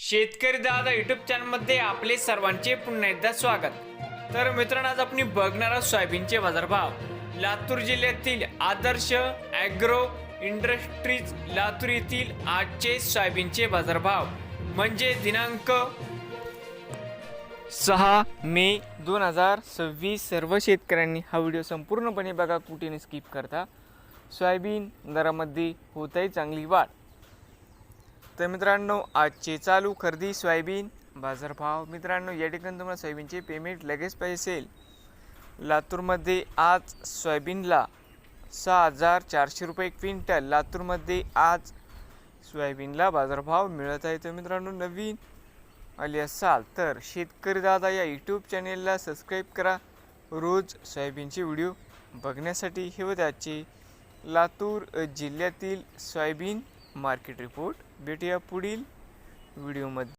शेतकरी दादा यूट्यूब चॅनलमध्ये आपले सर्वांचे पुन्हा एकदा स्वागत। तर मित्रांनो, आज आपण बघणार आहोत सोयाबीनचे बाजारभाव। लातूर जिल्ह्यातील आदर्श ॲग्रो इंडस्ट्रीज लातूर येथील आजचे सोयाबीनचे बाजारभाव म्हणजे दिनांक 6 मे 2026। सर्व शेतकऱ्यांनी हा व्हिडिओ संपूर्णपणे बघा, कुठेही स्किप करता। सोयाबीन दरामध्ये होत आहे चांगली वाढ। तर मित्रांनो, आजचे चालू खरेदी सोयाबीन बाजारभाव। मित्रांनो, या ठिकाणी तुम्हाला सोयाबीनचे पेमेंट लगेच पाहिजे असेल, लातूरमध्ये आज सोयाबीनला 6400 रुपये क्विंटल लातूरमध्ये आज सोयाबीनला बाजारभाव मिळत आहे। तर मित्रांनो, नवीन आले असाल तर शेतकरी दादा या यूट्यूब चॅनेलला सबस्क्राईब करा, रोज सोयाबीनचे व्हिडिओ बघण्यासाठी। हे होते आजचे लातूर जिल्ह्यातील सोयाबीन मार्केट रिपोर्ट। भेटूया पुढील व्हिडिओमध्ये।